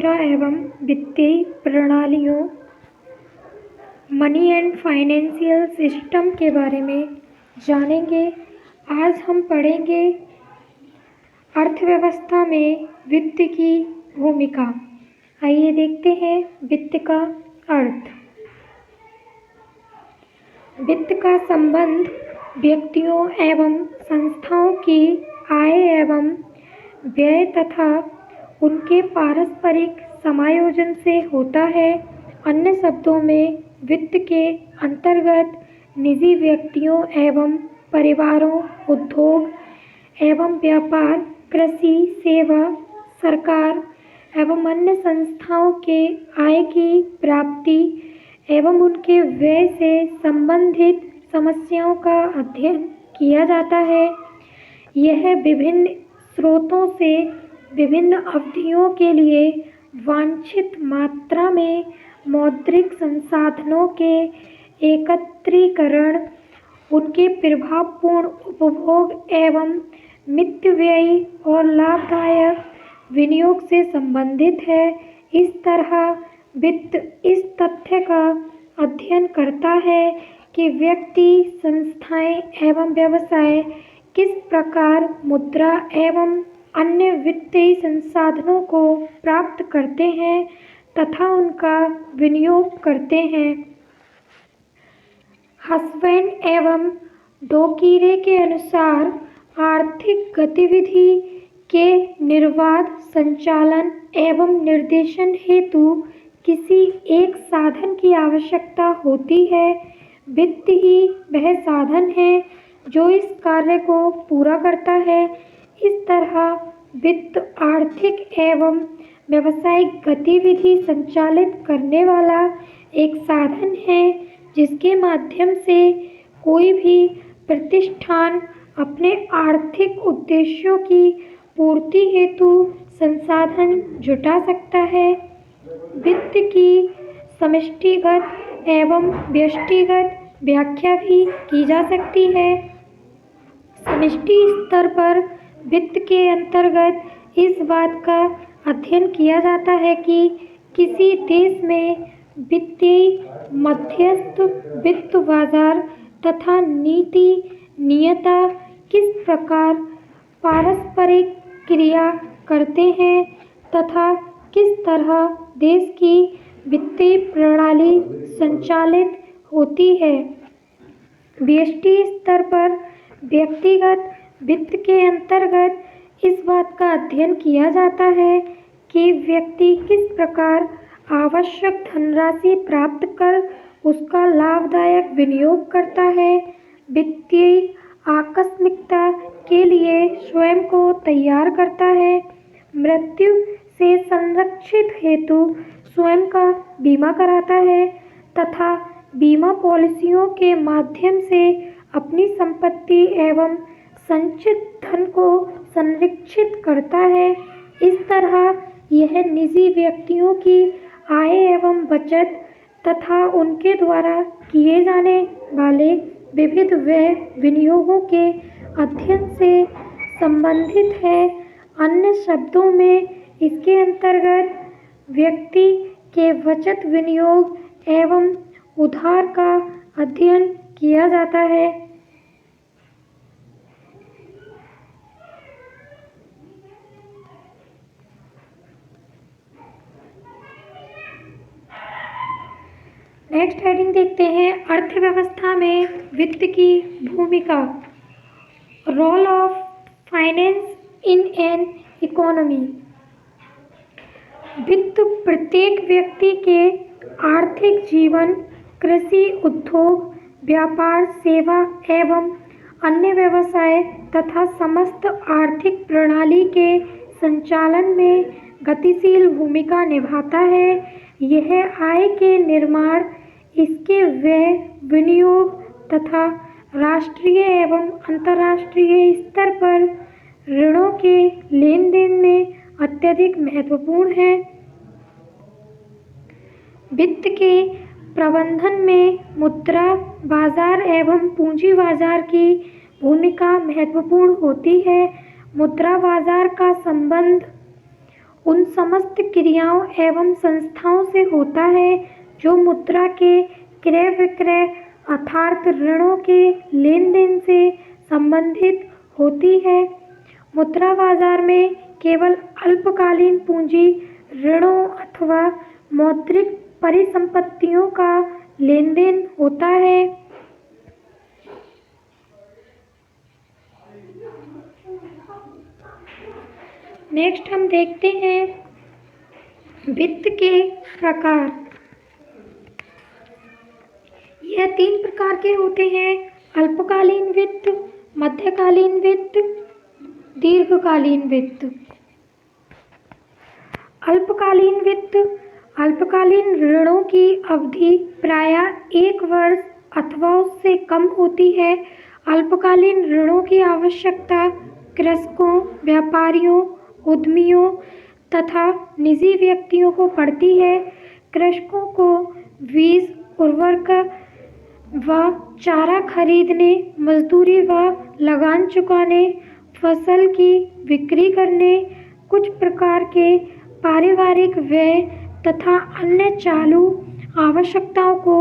मुद्रा एवं वित्तीय प्रणालियों मनी एंड फाइनेंशियल सिस्टम के बारे में जानेंगे। आज हम पढ़ेंगे अर्थव्यवस्था में वित्त की भूमिका। आइए देखते हैं वित्त का अर्थ। वित्त का संबंध व्यक्तियों एवं संस्थाओं की आय एवं व्यय तथा उनके पारस्परिक समायोजन से होता है। अन्य शब्दों में वित्त के अंतर्गत निजी व्यक्तियों एवं परिवारों, उद्योग एवं व्यापार, कृषि, सेवा, सरकार एवं अन्य संस्थाओं के आय की प्राप्ति एवं उनके व्यय से संबंधित समस्याओं का अध्ययन किया जाता है। यह विभिन्न स्रोतों से विभिन्न अवधियों के लिए वांछित मात्रा में मौद्रिक संसाधनों के एकत्रीकरण, उनके प्रभावपूर्ण उपभोग एवं मितव्ययी और लाभदायक विनियोग से संबंधित है। इस तरह वित्त इस तथ्य का अध्ययन करता है कि व्यक्ति, संस्थाएं एवं व्यवसाय किस प्रकार मुद्रा एवं अन्य वित्तीय संसाधनों को प्राप्त करते हैं तथा उनका विनियोग करते हैं। हसबैंड एवं डोकीरे के अनुसार आर्थिक गतिविधि के निर्बाध संचालन एवं निर्देशन हेतु किसी एक साधन की आवश्यकता होती है। वित्त ही वह साधन है जो इस कार्य को पूरा करता है। इस तरह वित्त आर्थिक एवं व्यावसायिक गतिविधि संचालित करने वाला एक साधन है जिसके माध्यम से कोई भी प्रतिष्ठान अपने आर्थिक उद्देश्यों की पूर्ति हेतु संसाधन जुटा सकता है। वित्त की समष्टिगत एवं व्यष्टिगत व्याख्या भी की जा सकती है। समष्टि स्तर पर वित्त के अंतर्गत इस बात का अध्ययन किया जाता है कि किसी देश में वित्तीय मध्यस्थ, वित्त बाजार तथा नीति नियंता किस प्रकार पारस्परिक क्रिया करते हैं तथा किस तरह देश की वित्तीय प्रणाली संचालित होती है। व्यष्टि स्तर पर व्यक्तिगत वित्त के अंतर्गत इस बात का अध्ययन किया जाता है कि व्यक्ति किस प्रकार आवश्यक धनराशि प्राप्त कर उसका लाभदायक विनियोग करता है, वित्तीय आकस्मिकता के लिए स्वयं को तैयार करता है, मृत्यु से संरक्षित हेतु स्वयं का बीमा कराता है तथा बीमा पॉलिसियों के माध्यम से अपनी संपत्ति एवं संचित धन को संरक्षित करता है। इस तरह यह निजी व्यक्तियों की आय एवं बचत तथा उनके द्वारा किए जाने वाले विविध व्यय विनियोगों के अध्ययन से संबंधित है। अन्य शब्दों में इसके अंतर्गत व्यक्ति के बचत, विनियोग एवं उधार का अध्ययन किया जाता है। नेक्स्ट हेडिंग देखते हैं अर्थव्यवस्था में वित्त की भूमिका। Role of finance in an economy. वित्त प्रत्येक व्यक्ति के आर्थिक जीवन, कृषि, उद्योग, व्यापार, सेवा एवं अन्य व्यवसाय तथा समस्त आर्थिक प्रणाली के संचालन में गतिशील भूमिका निभाता है। यह आय के निर्माण, इसके व्यय, विनियोग तथा राष्ट्रीय एवं अंतर्राष्ट्रीय स्तर पर ऋणों के लेन देन में अत्यधिक महत्वपूर्ण है। वित्त के प्रबंधन में मुद्रा बाजार एवं पूंजी बाजार की भूमिका महत्वपूर्ण होती है। मुद्रा बाजार का संबंध उन समस्त क्रियाओं एवं संस्थाओं से होता है जो मुद्रा के क्रय विक्रय अर्थात ऋणों के लेन देन से संबंधित होती है। मुद्रा बाजार में केवल अल्पकालीन पूंजी ऋणों अथवा मौद्रिक परिसंपत्तियों का लेन देन होता है। नेक्स्ट हम देखते हैं वित्त के प्रकार। यह 3 प्रकार के होते हैं: अल्पकालीन वित्त, मध्यकालीन वित्त, दीर्घकालीन वित्त। अल्पकालीन वित्त अल्पकालीन ऋणों की अवधि प्रायः 1 वर्ष अथवा उससे कम होती है। अल्पकालीन ऋणों की आवश्यकता कृषकों, व्यापारियों, उद्यमियों तथा निजी व्यक्तियों को पड़ती है। कृषकों को बीज, उर्वरक व चारा खरीदने, मजदूरी व लगान चुकाने, फसल की बिक्री करने, कुछ प्रकार के पारिवारिक व्यय तथा अन्य चालू आवश्यकताओं को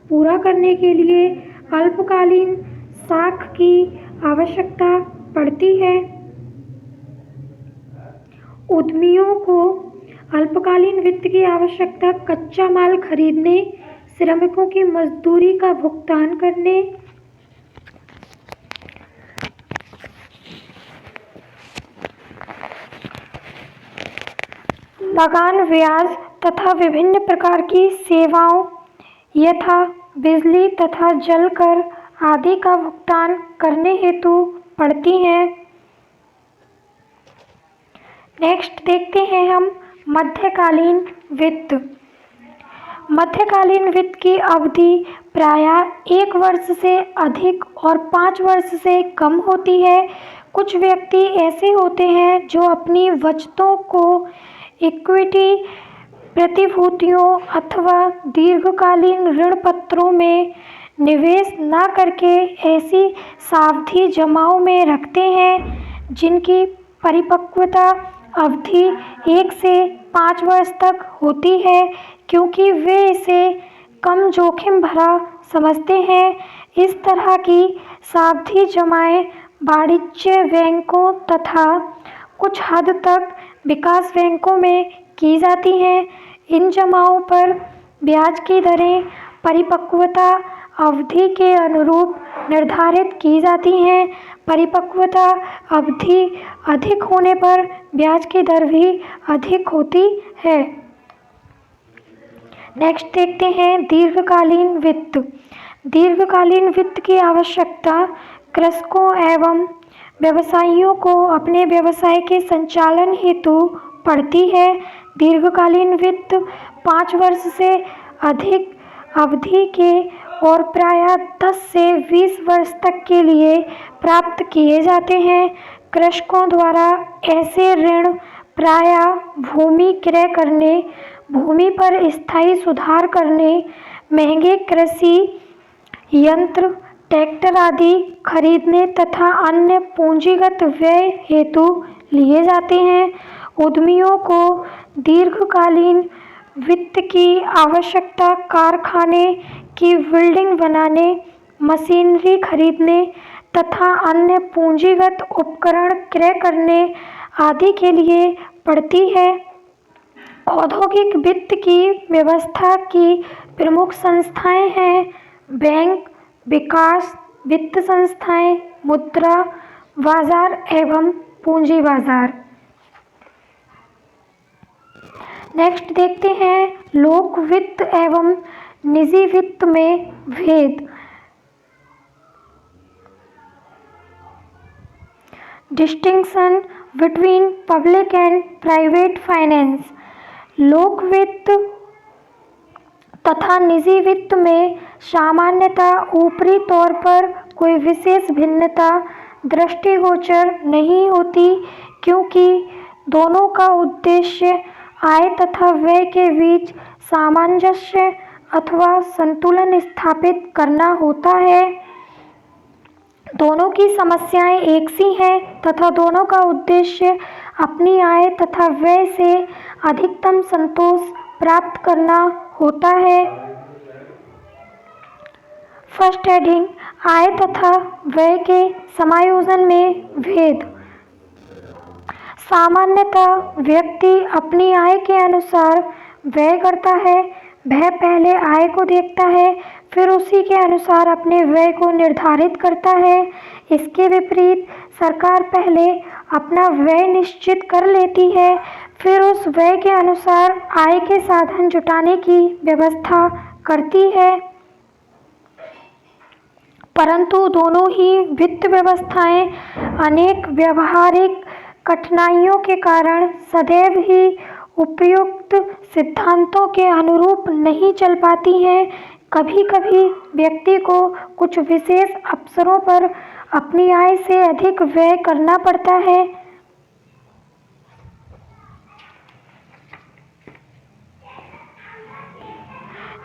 पूरा करने के लिए अल्पकालीन साख की आवश्यकता पड़ती है। उद्यमियों को अल्पकालीन वित्त की आवश्यकता कच्चा माल खरीदने, श्रमिकों की मजदूरी का भुगतान करने, लगान, ब्याज तथा विभिन्न प्रकार की सेवाओं यथा बिजली तथा जल कर आदि का भुगतान करने हेतु पड़ती हैं। नेक्स्ट देखते हैं हम मध्यकालीन वित्त। मध्यकालीन वित्त की अवधि प्रायः 1 वर्ष से अधिक और 5 वर्ष से कम होती है। कुछ व्यक्ति ऐसे होते हैं जो अपनी बचतों को इक्विटी प्रतिभूतियों अथवा दीर्घकालीन ऋण पत्रों में निवेश न करके ऐसी सावधि जमाओं में रखते हैं जिनकी परिपक्वता अवधि 1 से 5 वर्ष तक होती है, क्योंकि वे इसे कम जोखिम भरा समझते हैं। इस तरह की सावधि जमाएं वाणिज्य बैंकों तथा कुछ हद तक विकास बैंकों में की जाती हैं। इन जमाओं पर ब्याज की दरें परिपक्वता अवधि के अनुरूप निर्धारित की जाती हैं। परिपक्वता अवधि अधिक होने पर ब्याज की दर भी अधिक होती है। नेक्स्ट देखते हैं दीर्घकालीन वित्त। दीर्घकालीन वित्त की आवश्यकता कृषकों एवं व्यवसायियों को अपने व्यवसाय के संचालन हेतु पड़ती है। दीर्घकालीन वित्त 5 वर्ष से अधिक अवधि के और प्रायः 10 से 20 वर्ष तक के लिए प्राप्त किए जाते हैं। कृषकों द्वारा ऐसे ऋण प्रायः भूमि क्रय करने, भूमि पर स्थायी सुधार करने, महंगे कृषि यंत्र, ट्रैक्टर आदि खरीदने तथा अन्य पूंजीगत व्यय हेतु लिए जाते हैं। उद्यमियों को दीर्घकालीन वित्त की आवश्यकता कारखाने की बिल्डिंग बनाने, मशीनरी खरीदने तथा अन्य पूंजीगत उपकरण क्रय करने आदि के लिए पड़ती है। औद्योगिक वित्त की व्यवस्था की प्रमुख संस्थाएं हैं बैंक, विकास वित्त संस्थाएं, मुद्रा बाजार एवं पूंजी बाजार। नेक्स्ट देखते हैं लोक वित्त एवं निजी वित्त में भेद। Distinction between public and private finance. लोक वित्त तथा निजी वित्त में सामान्यतः ऊपरी तौर पर कोई विशेष भिन्नता दृष्टिगोचर नहीं होती, क्योंकि दोनों का उद्देश्य आय तथा व्यय के बीच सामंजस्य अथवा संतुलन स्थापित करना होता है। दोनों की समस्याएं एक सी हैं तथा दोनों का उद्देश्य अपनी आय तथा व्यय से अधिकतम संतोष प्राप्त करना होता है। फर्स्ट हेडिंग, आय तथा व्यय के समायोजन में भेद। सामान्यतः व्यक्ति अपनी आय के अनुसार व्यय करता है। वह पहले आय को देखता है, फिर उसी के अनुसार अपने व्यय को निर्धारित करता है। इसके विपरीत सरकार पहले अपना व्यय निश्चित कर लेती है, फिर उस व्यय के अनुसार आय के साधन जुटाने की व्यवस्था करती है। परंतु दोनों ही वित्त व्यवस्थाएं अनेक व्यावहारिक कठिनाइयों के कारण सदैव ही उपयुक्त सिद्धांतों के अनुरूप नहीं चल पाती हैं। कभी कभी व्यक्ति को कुछ विशेष अवसरों पर अपनी आय से अधिक व्यय करना पड़ता है।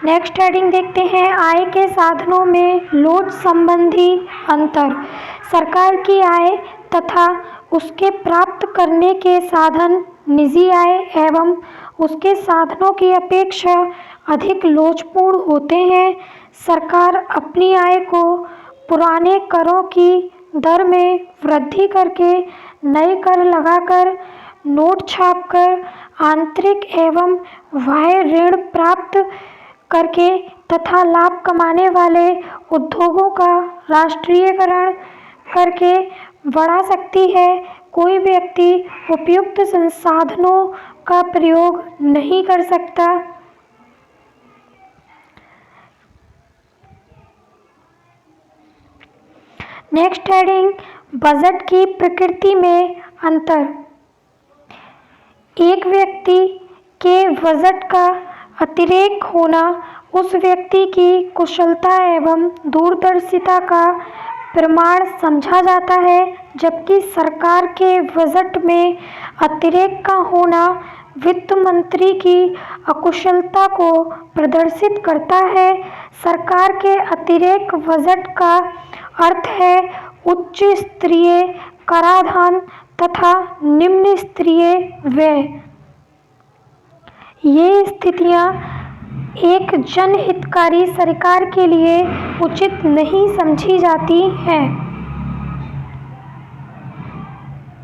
नेक्स्ट हेडिंग देखते हैं, आय के साधनों में लोच संबंधी अंतर। सरकार की आय तथा उसके प्राप्त करने के साधन निजी आय एवं उसके साधनों की अपेक्षा अधिक लोचपूर्ण होते हैं। सरकार अपनी आय को पुराने करों की दर में वृद्धि करके, नए कर लगाकर, नोट छापकर, आंतरिक एवं बाह्य ऋण प्राप्त करके तथा लाभ कमाने वाले उद्योगों का राष्ट्रीयकरण करके बढ़ा सकती है। कोई व्यक्ति उपयुक्त संसाधनों का प्रयोग नहीं कर सकता। नेक्स्ट हेडिंग, बजट की प्रकृति में अंतर। एक व्यक्ति के बजट का अतिरेक होना उस व्यक्ति की कुशलता एवं दूरदर्शिता का प्रमाण समझा जाता है, जबकि सरकार के बजट में अतिरेक का होना वित्त मंत्री की अकुशलता को प्रदर्शित करता है। सरकार के अतिरेक बजट का अर्थ है उच्च स्तरीय कराधान तथा निम्न स्तरीय व्यय। ये स्थितियां एक जनहितकारी सरकार के लिए उचित नहीं समझी जाती हैं।